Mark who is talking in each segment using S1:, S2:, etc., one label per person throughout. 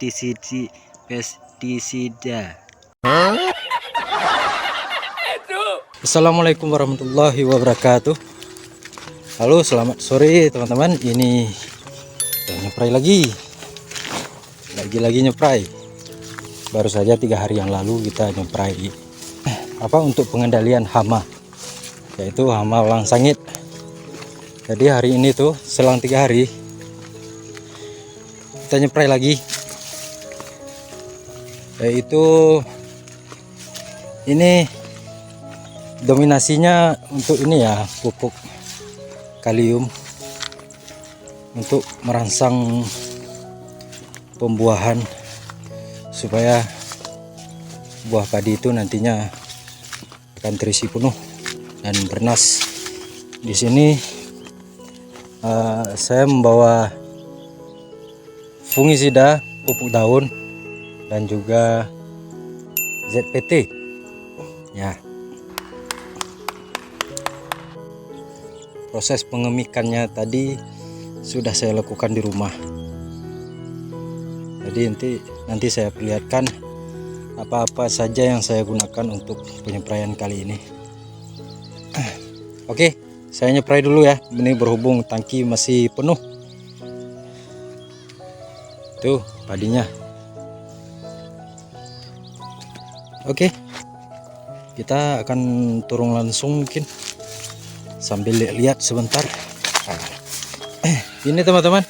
S1: pestisida. Assalamualaikum warahmatullahi wabarakatuh. Halo, selamat sore teman-teman. Ini kita nyepray lagi nyepray. Baru saja 3 hari yang lalu kita nyepray untuk pengendalian hama, yaitu hama walang sangit. Jadi hari ini tuh selang 3 hari kita nyepray lagi, yaitu ini dominasinya untuk ini ya, pupuk kalium untuk merangsang pembuahan supaya buah padi itu nantinya akan terisi penuh dan bernas. Di sini saya membawa fungisida, pupuk daun, dan juga ZPT ya. Proses pengemikannya tadi sudah saya lakukan di rumah. Jadi nanti saya perlihatkan apa-apa saja yang saya gunakan untuk penyepraian kali ini. Oke, saya nyepray dulu ya. Ini berhubung tangki masih penuh. Tuh padinya. Oke, kita akan turun langsung mungkin sambil lihat sebentar. Ini teman-teman,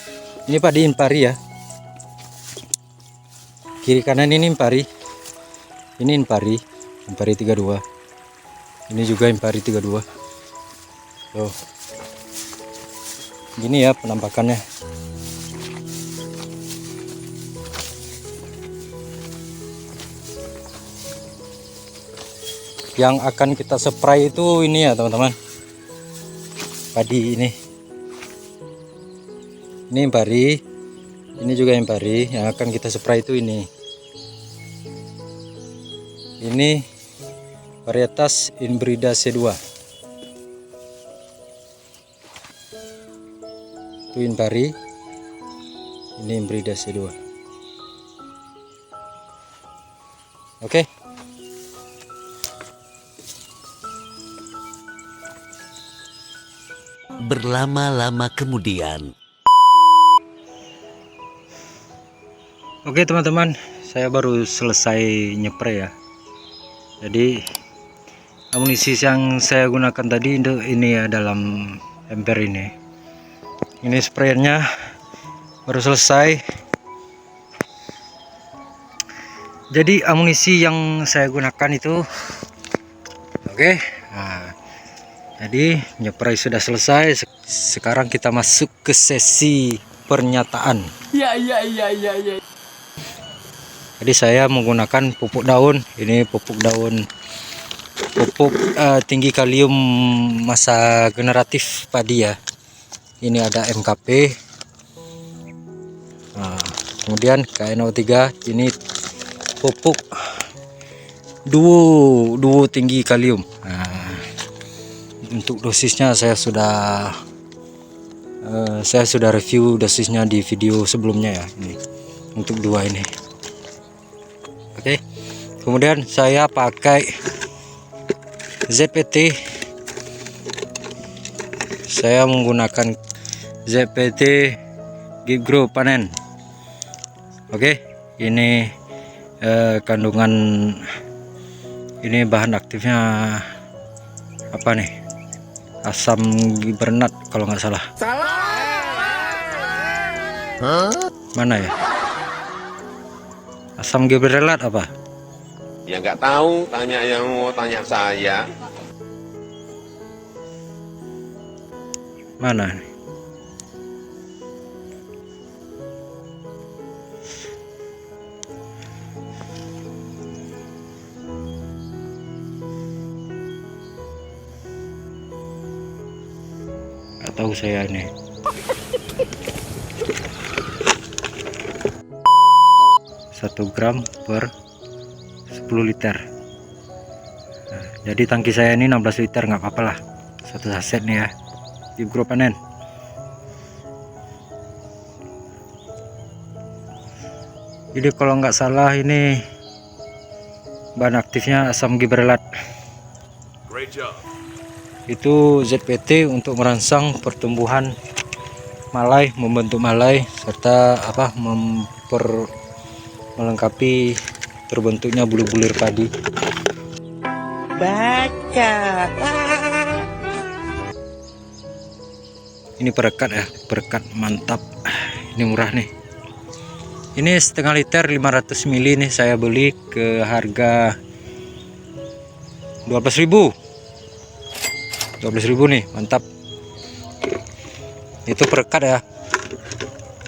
S1: ini padi impari ya. Kiri kanan ini impari. Ini impari 32. Ini juga impari 32. Tuh. Gini ya penampakannya. Yang akan kita spray itu ini ya teman-teman, padi ini impari, ini juga impari. Yang akan kita spray itu ini varietas Inbrida C2. Itu impari, ini Inbrida C2. Oke.
S2: Berlama-lama kemudian.
S1: Oke teman-teman, saya baru selesai nyepray ya. Jadi amunisi yang saya gunakan tadi ini ya, dalam ember ini. Ini sprayernya baru selesai. Jadi amunisi yang saya gunakan itu oke. Nah, jadi nyepray sudah selesai. Sekarang kita masuk ke sesi pernyataan.
S2: Ya.
S1: Jadi saya menggunakan pupuk daun. Ini pupuk daun, pupuk tinggi kalium masa generatif padi ya. Ini ada MKP. Nah, kemudian KNO3. Ini pupuk duo tinggi kalium. Nah, untuk dosisnya saya sudah review dosisnya di video sebelumnya ya. Ini untuk 2 ini. Oke, kemudian saya pakai ZPT. Saya menggunakan ZPT Gibgrow panen. Oke, ini kandungan ini bahan aktifnya apa nih? Asam gibernat kalau nggak salah. Mana ya? Asam gibernat apa?
S3: Ya nggak tahu, tanya yang mau tanya saya.
S1: Mana? Nggak tahu saya ini. 1 gram per 10 liter. Nah, jadi tangki saya ini 16 liter, nggak apa-apa lah, 1 saset nih ya. Gibgrow panen. Jadi kalau nggak salah ini bahan aktifnya asam gibrelat. Itu ZPT untuk merangsang pertumbuhan malai, membentuk malai, serta melengkapi terbentuknya bulu-bulir padi.
S2: Baca.
S1: Ini perekat ya, perekat mantap. Ini murah nih. Ini setengah liter 500 ml nih, saya beli ke harga 12.000. 12.000 nih, mantap. Itu perekat ya.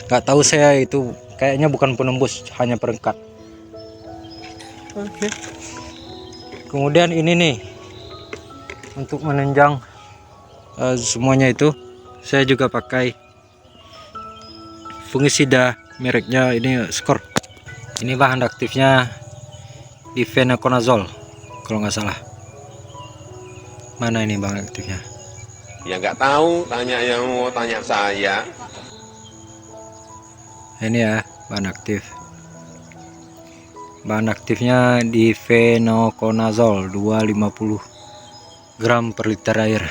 S1: Nggak tahu saya, itu kayaknya bukan penembus, hanya perekat. Oke. Kemudian ini nih untuk menunjang semuanya itu saya juga pakai fungisida, mereknya ini Skor. Ini bahan aktifnya difenoconazole kalau nggak salah. Mana ini bahan aktifnya?
S3: Ya nggak tahu, tanya yang mau tanya saya.
S1: Ini ya bahan aktif. Bahan aktifnya difenoconazole 250 gram per liter air.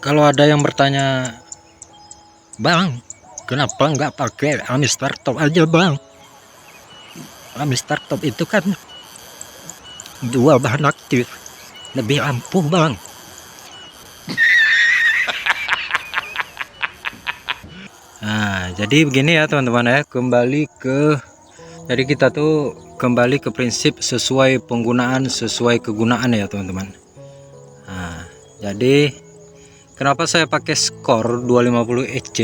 S1: Kalau ada yang bertanya, Bang, kenapa nggak pakai Amistar Top aja, Bang? Amistar Top itu kan dua bahan aktif, lebih ampuh, Bang. Nah, jadi begini ya teman-teman ya, jadi kita tuh kembali ke prinsip sesuai penggunaan, sesuai kegunaan ya teman-teman. Nah, jadi kenapa saya pakai Skor 250 EC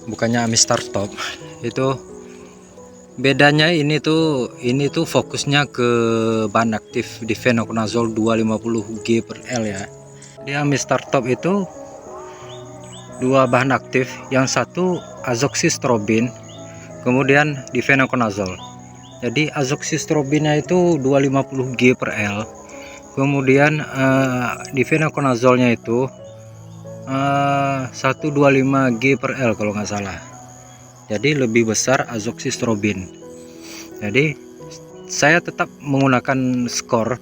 S1: bukannya Amistar Top? Itu bedanya ini tuh fokusnya ke bahan aktif difenoconazole 250 G per L ya. Di Amistar Top itu dua bahan aktif, yang satu azoxystrobin, kemudian difenoconazole. Jadi azoxystrobinnya itu 250 G per L, kemudian difenoconazolnya itu 125 G per L kalau nggak salah. Jadi lebih besar azoxystrobin. Jadi saya tetap menggunakan Skor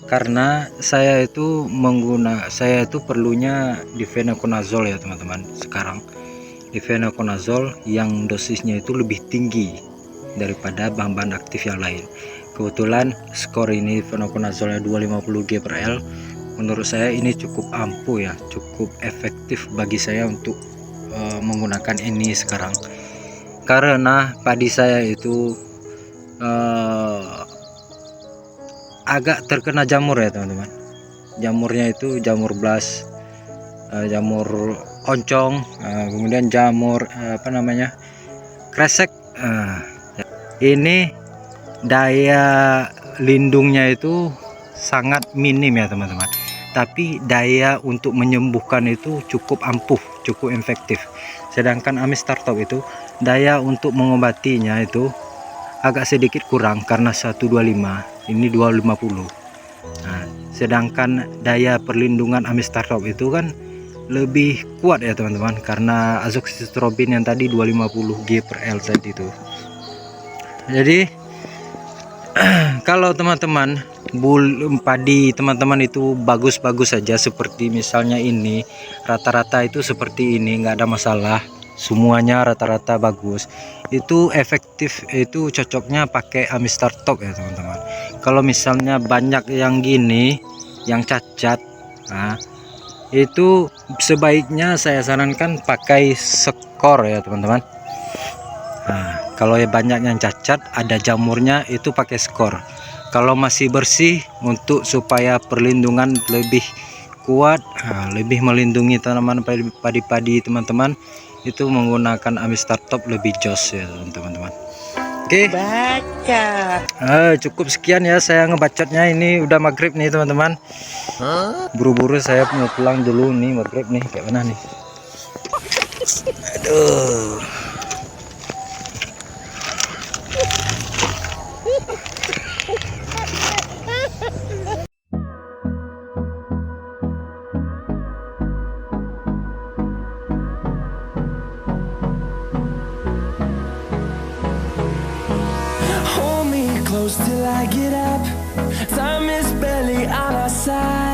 S1: karena saya itu perlunya difenoconazole ya teman-teman. Sekarang difenoconazole yang dosisnya itu lebih tinggi daripada bahan-bahan aktif yang lain. Kebetulan Skor ini fenoconazole 250 G per L, menurut saya ini cukup ampuh ya, cukup efektif bagi saya untuk menggunakan ini sekarang, karena padi saya itu agak terkena jamur ya teman-teman. Jamurnya itu jamur blast, jamur oncong, kemudian jamur kresek. Ini daya lindungnya itu sangat minim ya teman-teman, tapi daya untuk menyembuhkan itu cukup ampuh, cukup efektif. Sedangkan Amistar Top itu daya untuk mengobatinya itu agak sedikit kurang karena 125, ini 250. Nah, sedangkan daya perlindungan Amistar Top itu kan lebih kuat ya teman-teman, karena azoxystrobin yang tadi 250 G per L tadi itu. Jadi kalau teman-teman padi teman-teman itu bagus-bagus saja, seperti misalnya ini rata-rata itu seperti ini, nggak ada masalah, semuanya rata-rata bagus, itu efektif, itu cocoknya pakai Amistar Top ya teman-teman. Kalau misalnya banyak yang gini, yang cacat, nah itu sebaiknya saya sarankan pakai Skor ya teman-teman. Nah, kalau banyak yang cacat, ada jamurnya, itu pakai Skor. Kalau masih bersih, untuk supaya perlindungan lebih kuat, lebih melindungi tanaman padi-padi teman-teman, itu menggunakan Amistar Top lebih jos ya teman-teman. Oke, cukup sekian ya saya ngebacotnya. Ini udah maghrib nih teman-teman. Buru-buru saya mau pulang dulu nih, maghrib nih, kayak mana nih. Aduh.
S4: I get up, time is barely on our side.